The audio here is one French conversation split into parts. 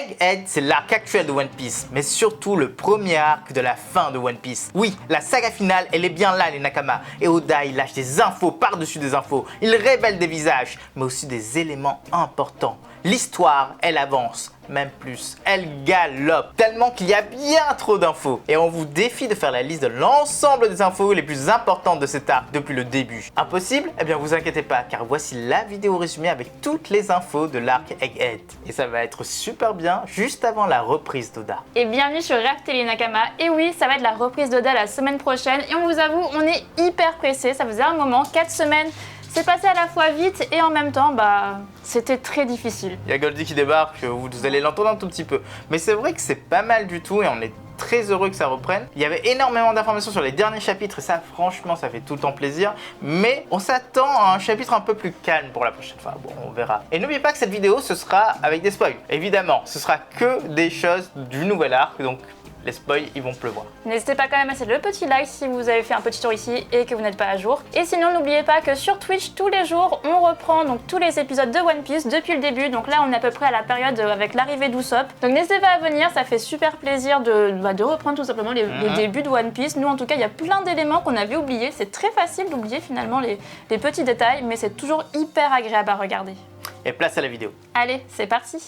Egghead, c'est l'arc actuel de One Piece, mais surtout le premier arc de la fin de One Piece. Oui, la saga finale, elle est bien là les Nakama, et Oda il lâche des infos par-dessus des infos, il révèle des visages, mais aussi des éléments importants. L'histoire, elle avance, même plus, elle galope, tellement qu'il y a bien trop d'infos. Et on vous défie de faire la liste de l'ensemble des infos les plus importantes de cet arc depuis le début. Impossible? Eh bien vous inquiétez pas, car voici la vidéo résumée avec toutes les infos de l'arc Egghead. Et ça va être super bien, juste avant la reprise d'Oda. Et bienvenue sur React Télé Nakama. Et oui, ça va être la reprise d'Oda la semaine prochaine. Et on vous avoue, on est hyper pressé, ça faisait un moment, 4 semaines. C'est passé à la fois vite et en même temps, c'était très difficile. Il y a Goldie qui débarque, vous allez l'entendre un tout petit peu. Mais c'est vrai que c'est pas mal du tout et on est très heureux que ça reprenne. Il y avait énormément d'informations sur les derniers chapitres et ça, franchement, ça fait tout le temps plaisir. Mais on s'attend à un chapitre un peu plus calme pour la prochaine fois. Bon, on verra. Et n'oubliez pas que cette vidéo, ce sera avec des spoils. Évidemment, ce sera que des choses du nouvel arc, donc les spoils, ils vont pleuvoir. N'hésitez pas quand même à laisser le petit like si vous avez fait un petit tour ici et que vous n'êtes pas à jour. Et sinon, n'oubliez pas que sur Twitch, tous les jours, on reprend donc tous les épisodes de One Piece depuis le début. Donc là, on est à peu près à la période avec l'arrivée d'Usopp. Donc n'hésitez pas à venir, ça fait super plaisir de reprendre tout simplement les débuts de One Piece. Nous, en tout cas, il y a plein d'éléments qu'on avait oubliés. C'est très facile d'oublier finalement les petits détails, mais c'est toujours hyper agréable à regarder. Et place à la vidéo. Allez, c'est parti!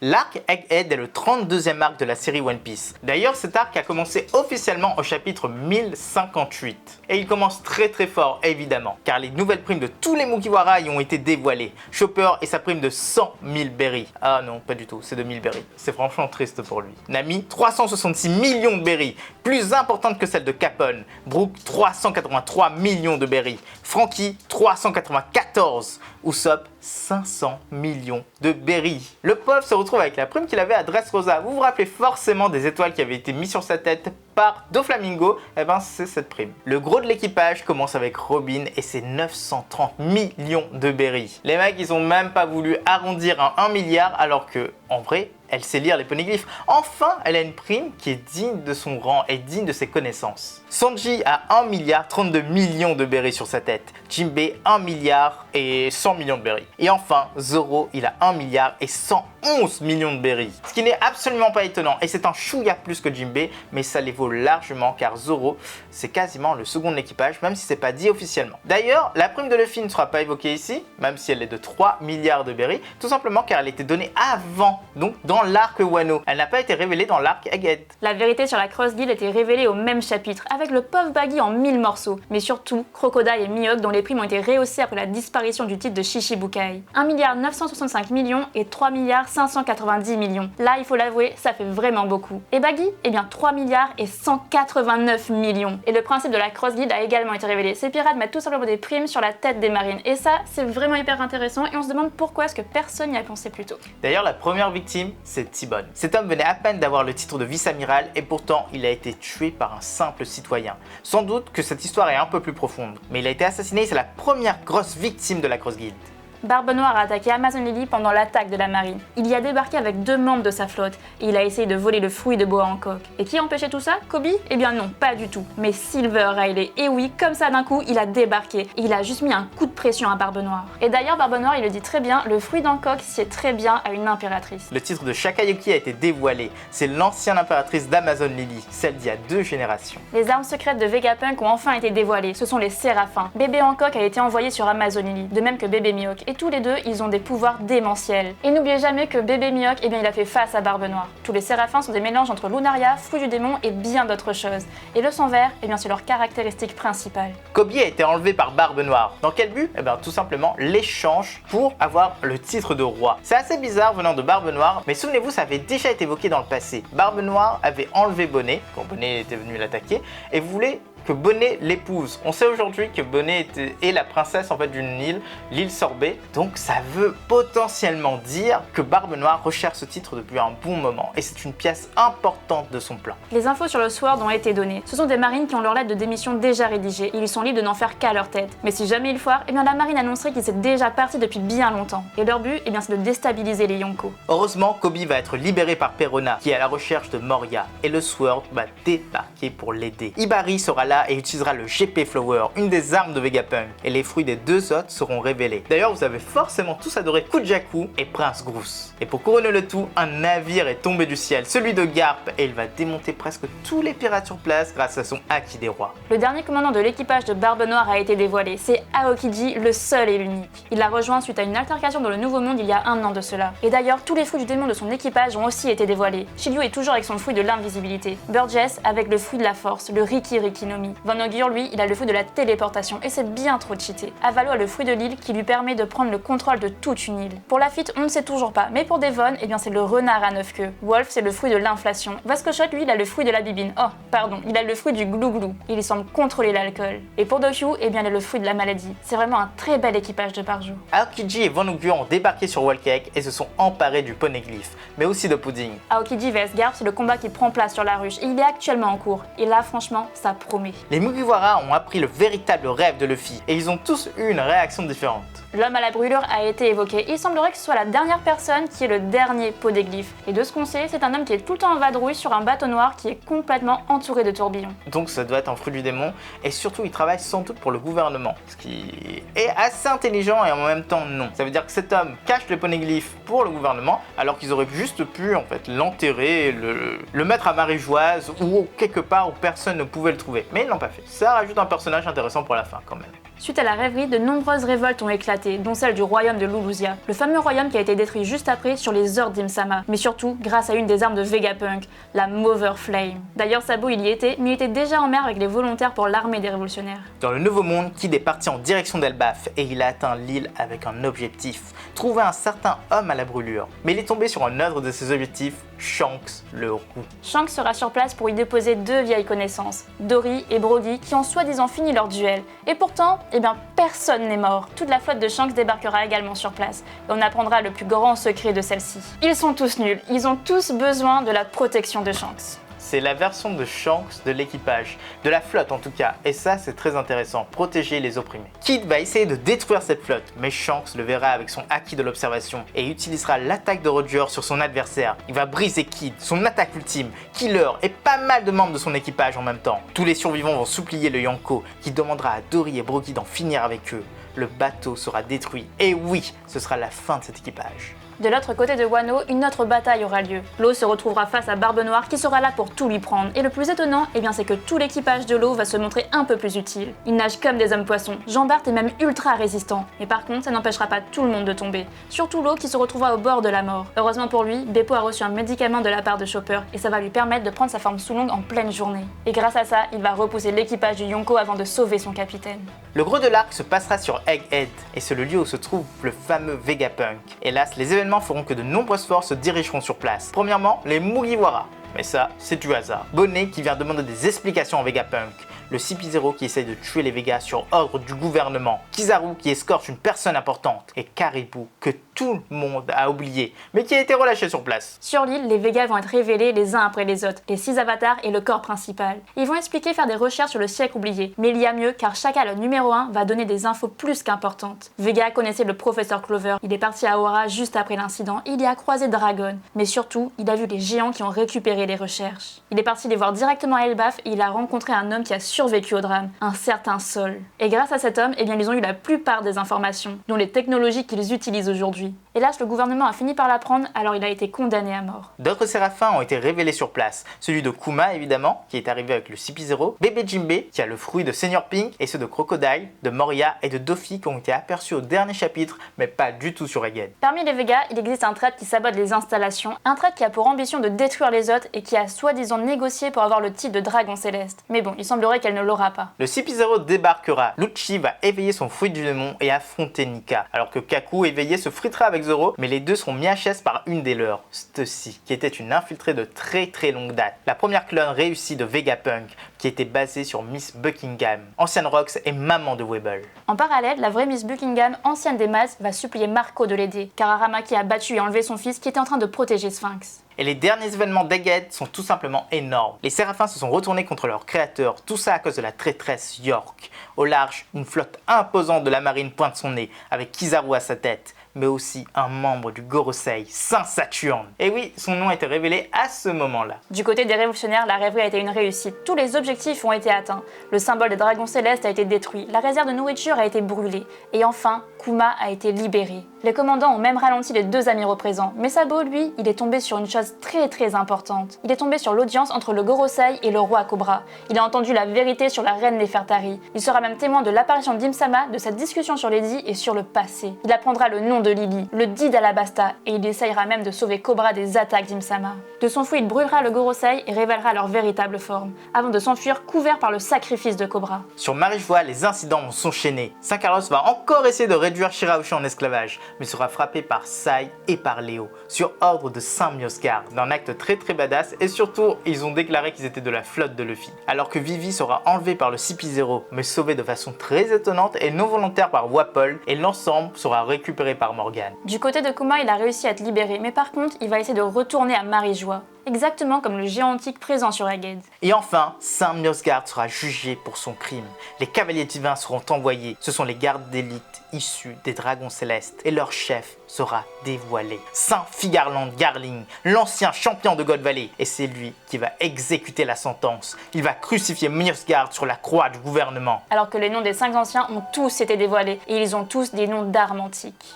L'arc Egghead est le 32e arc de la série One Piece. D'ailleurs, cet arc a commencé officiellement au chapitre 1058. Et il commence très fort, évidemment, car les nouvelles primes de tous les Mugiwara y ont été dévoilées. Chopper et sa prime de 100 000 berries. Ah non, pas du tout, c'est de 1000 berries. C'est franchement triste pour lui. Nami, 366 millions de berries, plus importante que celle de Capone. Brook, 383 millions de berries. Franky, 394. Usopp, 500 millions de berries. Le pauvre se retrouve avec la prime qu'il avait à Dressrosa. Vous vous rappelez forcément des étoiles qui avaient été mises sur sa tête par Doflamingo? Eh ben c'est cette prime. Le gros de l'équipage commence avec Robin et ses 930 millions de berries. Les mecs, ils ont même pas voulu arrondir à 1 milliard alors que, en vrai, elle sait lire les poneglyphes. Enfin, elle a une prime qui est digne de son rang et digne de ses connaissances. Sanji a 1 milliard 32 millions de berries sur sa tête. Jinbei 1 milliard et 100 millions de berries. Et enfin, Zoro, il a 1 milliard et 111 millions de berries. Ce qui n'est absolument pas étonnant. Et c'est un chouïa plus que Jinbei, mais ça les vaut largement car Zoro, c'est quasiment le second de l'équipage, même si c'est pas dit officiellement. D'ailleurs, la prime de Luffy ne sera pas évoquée ici, même si elle est de 3 milliards de berries, tout simplement car elle était donnée avant, donc dans l'arc Wano. Elle n'a pas été révélée dans l'arc Egghead. La vérité sur la Cross Guild était révélée au même chapitre, avec le pauvre Baggy en 1000 morceaux, mais surtout Crocodile et Mihawk dont les primes ont été rehaussées après la disparition du titre de Shichibukai. 1 milliard 965 millions et 3 milliards 590 millions. Là, il faut l'avouer, ça fait vraiment beaucoup. Et Baggy? Eh bien 3 milliards et 189 millions. Et le principe de la Cross Guild a également été révélé. Ces pirates mettent tout simplement des primes sur la tête des marines. Et ça, c'est vraiment hyper intéressant et on se demande pourquoi est-ce que personne n'y a pensé plus tôt. D'ailleurs, la première victime, c'est T-Bone. Cet homme venait à peine d'avoir le titre de vice-amiral et pourtant il a été tué par un simple citoyen. Sans doute que cette histoire est un peu plus profonde, mais il a été assassiné et c'est la première grosse victime de la Cross Guild. Barbe Noire a attaqué Amazon Lily pendant l'attaque de la marine. Il y a débarqué avec 2 membres de sa flotte et il a essayé de voler le fruit de Boa Hancock. Et qui empêchait tout ça? Kobe? Eh bien non, pas du tout. Mais Silver Riley. Et oui, comme ça d'un coup, il a débarqué. Et il a juste mis un coup de pression à Barbe Noire. Et d'ailleurs, Barbe Noire, il le dit très bien, le fruit d'Hancock sied très bien à une impératrice. Le titre de Shakayuki a été dévoilé. C'est l'ancienne impératrice d'Amazon Lily, celle d'il y a 2 générations. Les armes secrètes de Vegapunk ont enfin été dévoilées. Ce sont les Séraphins. Bébé Hancock a été envoyé sur Amazon Lily, de même que Bébé Mihawk. Et tous les deux, ils ont des pouvoirs démentiels. Et n'oubliez jamais que Bébé Mihawk, eh bien, il a fait face à Barbe Noire. Tous les Séraphins sont des mélanges entre Lunaria, fruit du démon et bien d'autres choses. Et le sang vert, eh bien, c'est leur caractéristique principale. Kobe a été enlevé par Barbe Noire. Dans quel but? Eh bien, tout simplement l'échange pour avoir le titre de roi. C'est assez bizarre venant de Barbe Noire, mais souvenez-vous, ça avait déjà été évoqué dans le passé. Barbe Noire avait enlevé Bonnet, quand Bonnet était venu l'attaquer, et voulait que Bonnet l'épouse. On sait aujourd'hui que Bonnet est la princesse en fait d'une île, l'île Sorbet. Donc ça veut potentiellement dire que Barbe Noire recherche ce titre depuis un bon moment et c'est une pièce importante de son plan. Les infos sur le Sword ont été données. Ce sont des marines qui ont leur lettre de démission déjà rédigée et ils sont libres de n'en faire qu'à leur tête. Mais si jamais ils foirent, eh bien la marine annoncerait qu'ils étaient déjà partis depuis bien longtemps. Et leur but, eh bien c'est de déstabiliser les Yonko. Heureusement, Kobe va être libéré par Perona qui est à la recherche de Moria et le Sword va débarquer pour l'aider. Ibari sera là là et utilisera le GP Flower, une des armes de Vegapunk, et les fruits des deux autres seront révélés. D'ailleurs, vous avez forcément tous adoré Kujaku et Prince Groose. Et pour couronner le tout, un navire est tombé du ciel, celui de Garp, et il va démonter presque tous les pirates sur place grâce à son Haki des rois. Le dernier commandant de l'équipage de Barbe Noire a été dévoilé, c'est Aokiji, le seul et l'unique. Il l'a rejoint suite à une altercation dans le Nouveau Monde il y a un an de cela. Et d'ailleurs, tous les fruits du démon de son équipage ont aussi été dévoilés. Shiryu est toujours avec son fruit de l'invisibilité. Burgess avec le fruit de la force, le Riki Riki no Mi. Von Ogur, lui, il a le fruit de la téléportation, et c'est bien trop cheaté. Avalo a le fruit de l'île qui lui permet de prendre le contrôle de toute une île. Pour Lafitte, on ne sait toujours pas, mais pour Devon, eh bien c'est le renard à 9 queues. Wolf, c'est le fruit de l'inflation. Vasco Shot, lui, il a le fruit de la bibine. Oh, pardon, il a le fruit du glou-glou. Il semble contrôler l'alcool. Et pour Dokyu, eh bien il a le fruit de la maladie. C'est vraiment un très bel équipage de Barjo. Aokiji et Von Ogur ont débarqué sur Whole Cake et se sont emparés du poneglyphe, mais aussi de Pudding. Aokiji vs Garp, c'est le combat qui prend place sur la ruche, et il est actuellement en cours. Et là, franchement, ça promet. Les Mugiwara ont appris le véritable rêve de Luffy, et ils ont tous eu une réaction différente. L'homme à la brûlure a été évoqué. Il semblerait que ce soit la dernière personne qui est le dernier poneglyphe. Et de ce qu'on sait, c'est un homme qui est tout le temps en vadrouille sur un bateau noir qui est complètement entouré de tourbillons. Donc ça doit être un fruit du démon, et surtout il travaille sans doute pour le gouvernement, ce qui est assez intelligent et en même temps non. Ça veut dire que cet homme cache le poneglyphe pour le gouvernement, alors qu'ils auraient juste pu en fait l'enterrer, le mettre à Marie-Joise ou quelque part où personne ne pouvait le trouver. Mais ils l'ont pas fait. Ça rajoute un personnage intéressant pour la fin quand même. Suite à la rêverie, de nombreuses révoltes ont éclaté, dont celle du royaume de Luluzia, le fameux royaume qui a été détruit juste après sur les ordres d'Im-sama, mais surtout grâce à une des armes de Vegapunk, la Mother Flame. D'ailleurs, Sabo il y était, mais il était déjà en mer avec les volontaires pour l'armée des révolutionnaires. Dans le Nouveau Monde, Kid est parti en direction d'Elbaf et il a atteint l'île avec un objectif, trouver un certain homme à la brûlure. Mais il est tombé sur un autre de ses objectifs, Shanks le roux. Shanks sera sur place pour y déposer deux vieilles connaissances, Dory et Broggy, qui ont soi-disant fini leur duel. Et pourtant, eh bien personne n'est mort. Toute la flotte de Shanks débarquera également sur place, et on apprendra le plus grand secret de celle-ci. Ils sont tous nuls, ils ont tous besoin de la protection de Shanks. C'est la version de Shanks de l'équipage, de la flotte en tout cas, et ça c'est très intéressant, protéger les opprimés. Kid va essayer de détruire cette flotte, mais Shanks le verra avec son Haki de l'observation et utilisera l'attaque de Roger sur son adversaire. Il va briser Kid, son attaque ultime, Killer et pas mal de membres de son équipage en même temps. Tous les survivants vont supplier le Yonko, qui demandera à Dory et Broggy d'en finir avec eux. Le bateau sera détruit, et oui, ce sera la fin de cet équipage. De l'autre côté de Wano, une autre bataille aura lieu. L'eau se retrouvera face à Barbe Noire qui sera là pour tout lui prendre. Et le plus étonnant, eh bien, c'est que tout l'équipage de l'eau va se montrer un peu plus utile. Ils nagent comme des hommes poissons. Jean-Bart est même ultra résistant. Mais par contre, ça n'empêchera pas tout le monde de tomber. Surtout l'eau qui se retrouvera au bord de la mort. Heureusement pour lui, Beppo a reçu un médicament de la part de Chopper et ça va lui permettre de prendre sa forme Sulong en pleine journée. Et grâce à ça, il va repousser l'équipage du Yonko avant de sauver son capitaine. Le gros de l'arc se passera sur Egghead, et c'est le lieu où se trouve le fameux Vegapunk. Hélas, les événements feront que de nombreuses forces se dirigeront sur place. Premièrement, les Mugiwara. Mais ça, c'est du hasard. Bonnet qui vient demander des explications à Vegapunk. Le CP0 qui essaye de tuer les Vegas sur ordre du gouvernement. Kizaru qui escorte une personne importante. Et Caribou que tout le monde a oublié, mais qui a été relâché sur place. Sur l'île, les Vegas vont être révélés les uns après les autres, les 6 avatars et le corps principal. Ils vont expliquer faire des recherches sur le siècle oublié, mais il y a mieux car chacun le numéro 1 va donner des infos plus qu'importantes. Vega connaissait le professeur Clover, il est parti à Ora juste après l'incident, il y a croisé Dragon, mais surtout, il a vu les géants qui ont récupéré les recherches. Il est parti les voir directement à Elbaf et il a rencontré un homme qui a survécu au drame, un certain Sol. Et grâce à cet homme, eh bien, ils ont eu la plupart des informations, dont les technologies qu'ils utilisent aujourd'hui. Hélas, le gouvernement a fini par l'apprendre, alors il a été condamné à mort. D'autres séraphins ont été révélés sur place. Celui de Kuma, évidemment, qui est arrivé avec le CP0, Bébé Jinbe, qui a le fruit de Senior Pink, et ceux de Crocodile, de Moria et de Doffy qui ont été aperçus au dernier chapitre, mais pas du tout sur Egghead. Parmi les Vegas, il existe un traître qui sabote les installations, un traître qui a pour ambition de détruire les autres et qui a soi-disant négocié pour avoir le titre de dragon céleste. Mais bon, il semblerait qu'elle ne l'aura pas. Le CP0 débarquera, Lucci va éveiller son fruit du démon et affronter Nika, alors que Kaku éveillé se fritera avec Zoro, mais les deux seront mis à chaise par une des leurs, Stussy, qui était une infiltrée de très longue date. La première clone réussie de Vegapunk, qui était basée sur Miss Buckingham, ancienne Rox et maman de Webble. En parallèle, la vraie Miss Buckingham, ancienne des Masses, va supplier Marco de l'aider, car Aramaki a battu et enlevé son fils qui était en train de protéger Sphinx. Et les derniers événements d'Egghead sont tout simplement énormes. Les séraphins se sont retournés contre leur créateur, tout ça à cause de la traîtresse York. Au large, une flotte imposante de la marine pointe son nez, avec Kizaru à sa tête. mais aussi un membre du Gorosei, Saint Saturne. Et oui, son nom a été révélé à ce moment-là. Du côté des révolutionnaires, la rêverie a été une réussite. Tous les objectifs ont été atteints. Le symbole des dragons célestes a été détruit, la réserve de nourriture a été brûlée, et enfin, Kuma a été libéré. Les commandants ont même ralenti les deux amiraux présents, mais Sabo, lui, il est tombé sur une chose très importante. Il est tombé sur l'audience entre le Gorosei et le roi Cobra. Il a entendu la vérité sur la reine Nefertari. Il sera même témoin de l'apparition d'Im-sama, de cette discussion sur les dits et sur le passé. Il apprendra le nom de Lily, le dit d'Alabasta, et il essayera même de sauver Cobra des attaques d'Im-sama. De son fouet, il brûlera le Gorosei et révélera leur véritable forme, avant de s'enfuir couvert par le sacrifice de Cobra. Sur Marijoa, les incidents vont s'enchaîner. Saint Carlos va encore essayer de réduire Shirahoshi en esclavage, mais sera frappé par Sai et par Léo, sur ordre de Saint Miosgard, d'un acte très badass, et surtout, ils ont déclaré qu'ils étaient de la flotte de Luffy. Alors que Vivi sera enlevé par le CP0, mais sauvé de façon très étonnante et non volontaire par Wapol, et l'ensemble sera récupéré par Morgan. Du côté de Kuma, il a réussi à être libéré, mais par contre, il va essayer de retourner à Marijoa. Exactement comme le géant antique présent sur Egghead. Et enfin, Saint Miosgard sera jugé pour son crime. Les cavaliers divins seront envoyés. Ce sont les gardes d'élite issus des dragons célestes. Et leur chef sera dévoilé. Saint Figarland Garling, l'ancien champion de God Valley. Et c'est lui qui va exécuter la sentence. Il va crucifier Miosgard sur la croix du gouvernement. Alors que les noms des 5 anciens ont tous été dévoilés. Et ils ont tous des noms d'armes antiques.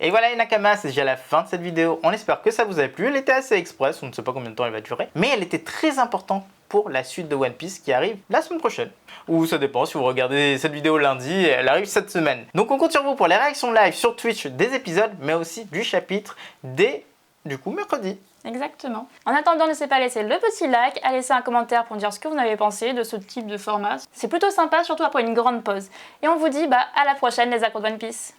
Et voilà les Nakamas, c'est déjà la fin de cette vidéo. On espère que ça vous a plu. Elle était assez express, on ne sait pas combien de temps elle va durer. Mais elle était très importante pour la suite de One Piece qui arrive la semaine prochaine. Ou ça dépend, si vous regardez cette vidéo lundi, elle arrive cette semaine. Donc on compte sur vous pour les réactions live sur Twitch des épisodes, mais aussi du chapitre dès, du coup, mercredi. Exactement. En attendant, n'hésitez pas à laisser le petit like, à laisser un commentaire pour me dire ce que vous en avez pensé de ce type de format. C'est plutôt sympa, surtout après une grande pause. Et on vous dit à la prochaine les accros de One Piece.